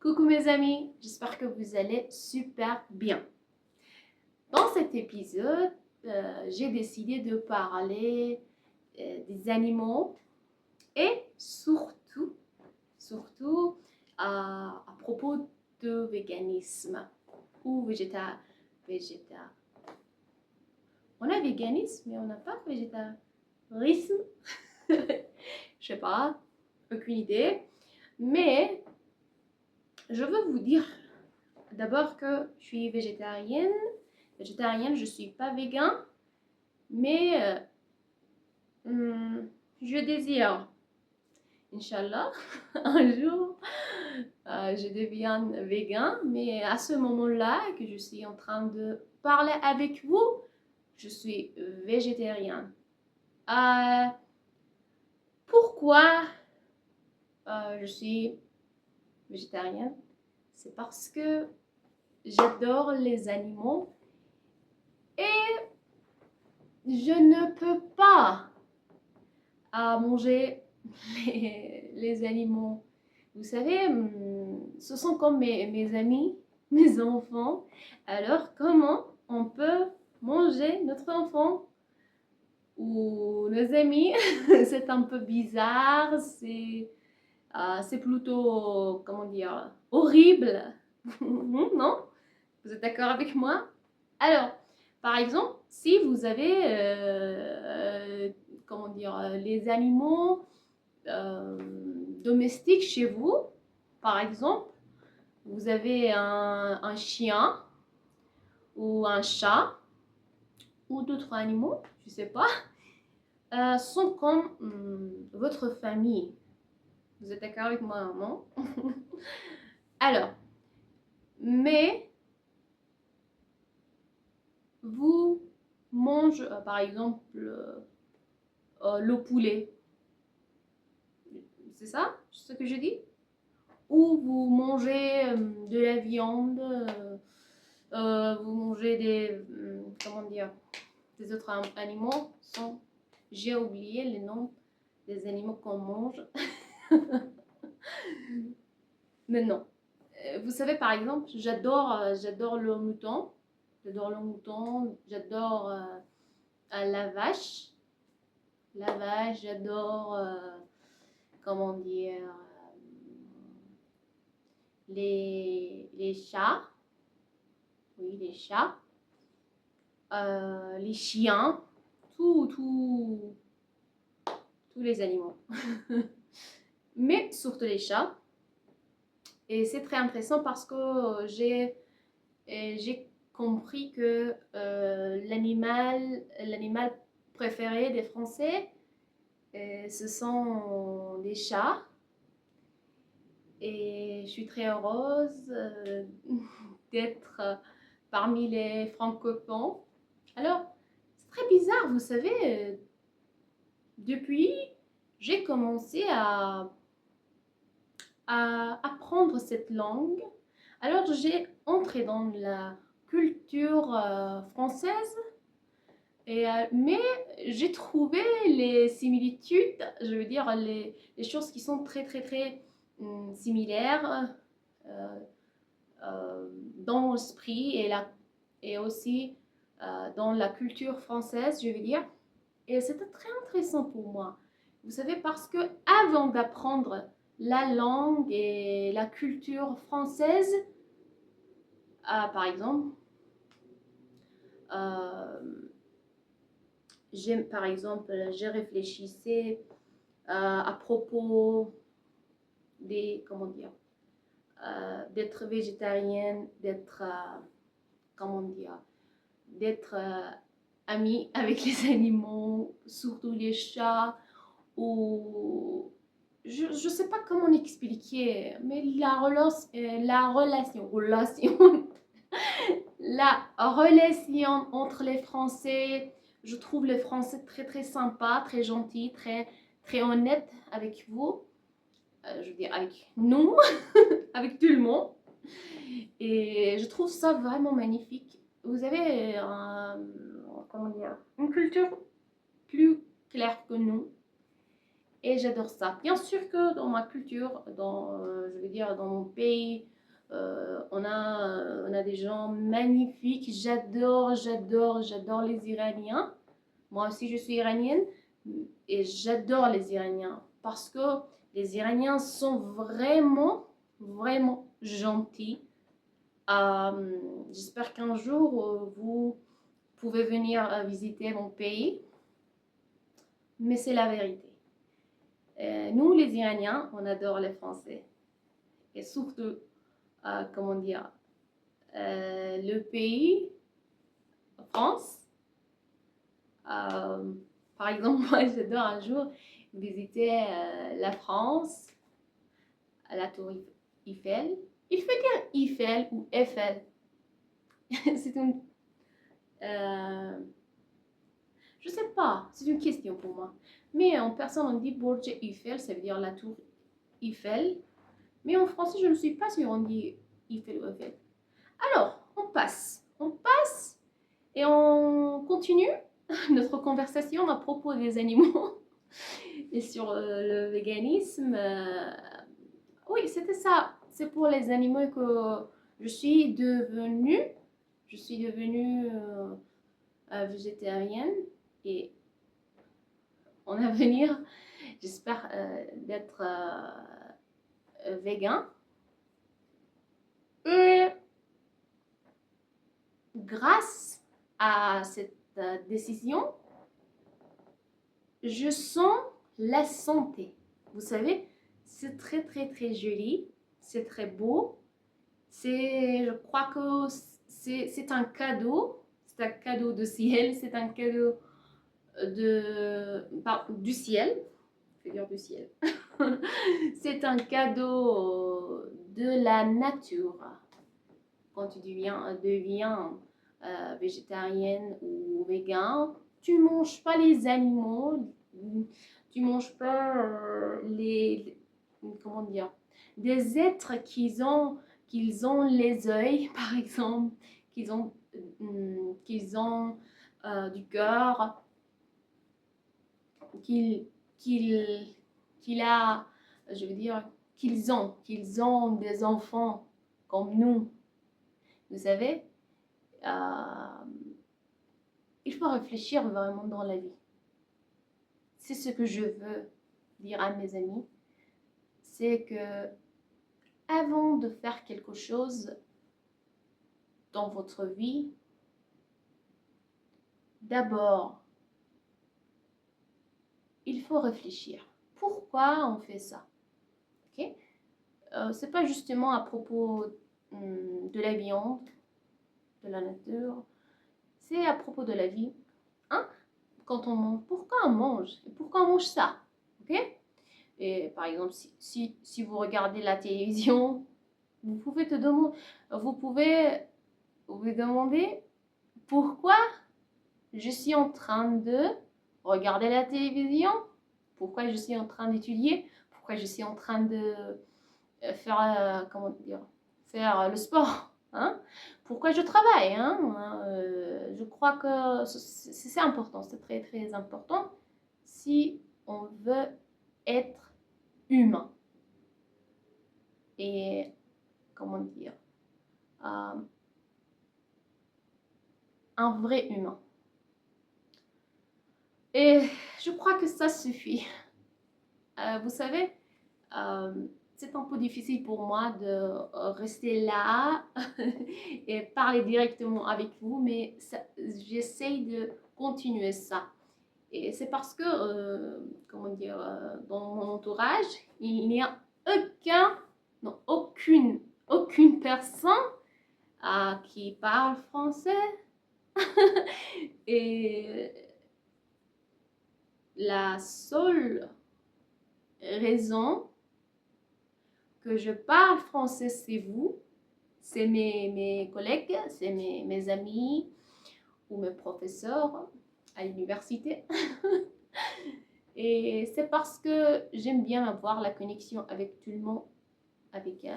Coucou mes amis, j'espère que vous allez super bien. Dans cet épisode, j'ai décidé de parler des animaux et surtout à propos de véganisme ou végéta. On a véganisme mais on n'a pas végétarisme. Je sais pas, aucune idée. Mais je veux vous dire d'abord que je suis végétarienne. Je suis pas végan, mais je désire, Inch'Allah, un jour, je deviens végan. Mais à ce moment-là que je suis en train de parler avec vous, je suis végétarienne. Pourquoi je suis végétarienne? C'est parce que j'adore les animaux et je ne peux pas manger les animaux. Vous savez, ce sont comme mes amis, mes enfants. Alors, comment on peut manger notre enfant ou nos amis? C'est un peu bizarre, c'est plutôt, comment dire, horrible. Non? Vous êtes d'accord avec moi? Alors, par exemple, si vous avez, comment dire, les animaux domestiques chez vous, par exemple, vous avez un chien ou un chat ou d'autres animaux, je sais pas, sont comme votre famille. Vous êtes d'accord avec moi, non? Alors, mais vous mangez, par exemple, le poulet. C'est ça ce que je dis? Ou vous mangez de la viande, vous mangez comment dire, des autres animaux. J'ai oublié les noms des animaux qu'on mange. Mais non. Vous savez, par exemple, j'adore le mouton. J'adore la vache. J'adore, comment dire, les chats. Oui, les chats. Les chiens. Tous les animaux. Mais surtout les chats. Et c'est très intéressant parce que j'ai compris que l'animal préféré des Français, ce sont les chats. Et je suis très heureuse d'être parmi les francophones. Alors, c'est très bizarre, vous savez, depuis, j'ai commencé à apprendre cette langue. Alors, j'ai entré dans la culture française, mais j'ai trouvé les similitudes, je veux dire, les choses qui sont très similaires dans l'esprit et aussi dans la culture française, je veux dire. Et c'était très intéressant pour moi. Vous savez, parce que avant d'apprendre la langue et la culture française, par exemple, j'ai réfléchissé à propos comment dire, d'être végétarienne, comment dire, d'être amie avec les animaux, surtout les chats, ou je ne sais pas comment expliquer, mais la relation la relation entre les Français, je trouve les Français très sympas, très gentils, très honnêtes avec vous. Je veux dire avec nous, avec tout le monde. Et je trouve ça vraiment magnifique. Vous avez comment dire, une culture plus claire que nous. Et j'adore ça. Bien sûr que dans ma culture, je veux dire dans mon pays, On a des gens magnifiques. J'adore les Iraniens. Moi aussi, je suis iranienne et j'adore les Iraniens parce que les Iraniens sont vraiment gentils. J'espère qu'un jour, vous pouvez venir visiter mon pays, mais c'est la vérité. Nous, les Iraniens, on adore les Français. Et surtout, comment dire, le pays, France. Par exemple, moi, j'adore un jour visiter la France, à la tour Eiffel. Il faut dire Eiffel ou Eiffel. C'est une... je sais pas, c'est une question pour moi. Mais en personne, on dit Burj Eiffel, ça veut dire la tour Eiffel. Mais en français, je ne suis pas sûre, on dit Eiffel ou Eiffel. Alors, on passe et on continue notre conversation à propos des animaux et sur le véganisme. Oui, c'était ça. C'est pour les animaux que je suis devenue. Je suis devenue végétarienne et en avenir, j'espère d'être végan. Et grâce à cette décision, je sens la santé. Vous savez, c'est très joli, c'est très beau. Je crois que c'est un cadeau de ciel, c'est un cadeau du ciel. Je veux dire du ciel. C'est un cadeau de la nature. Quand tu deviens végétarienne ou végan, tu ne manges pas les animaux, tu ne manges pas comment dire, des êtres qu'ils ont les yeux, par exemple, qu'ils ont du cœur, qu'il a, je veux dire, qu'ils ont des enfants comme nous. Vous savez, il faut réfléchir vraiment dans la vie. C'est ce que je veux dire à mes amis. C'est que avant de faire quelque chose dans votre vie, d'abord, il faut réfléchir. Pourquoi on fait ça? Okay? C'est pas justement à propos de la viande, de la nature, c'est à propos de la vie. Hein? Quand on mange, pourquoi on mange? Et pourquoi on mange ça? Ok? Et par exemple, si vous regardez la télévision, vous pouvez vous demander pourquoi je suis en train de regarder la télévision, pourquoi je suis en train d'étudier, pourquoi je suis en train de faire, faire le sport. Hein? Pourquoi je travaille, hein? Je crois que c'est important, c'est très important si on veut être humain. Et comment dire, un vrai humain. Et je crois que ça suffit. Vous savez, c'est un peu difficile pour moi de rester là et parler directement avec vous, mais j'essaye de continuer ça. Et c'est parce que, dans mon entourage, il n'y a aucune personne qui parle français. Et la seule raison que je parle français, c'est vous, c'est mes collègues, c'est mes amis ou mes professeurs à l'université. Et c'est parce que j'aime bien avoir la connexion avec tout le monde, avec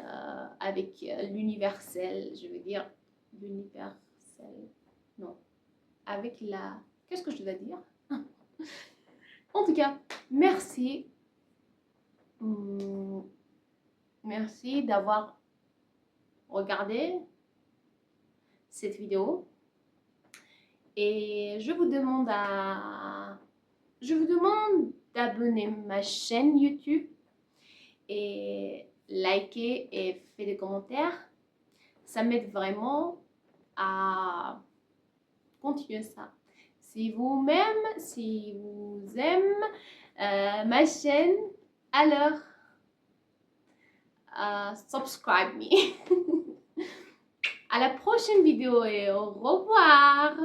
l'universel, je veux dire l'universel, non, avec la... Qu'est-ce que je dois dire? En tout cas, merci. Merci d'avoir regarder cette vidéo. Et je vous demande d'abonner ma chaîne YouTube et liker et faire des commentaires. Ça m'aide vraiment à continuer ça. Si vous aimez ma chaîne, alors subscribe me. À la prochaine vidéo et au revoir.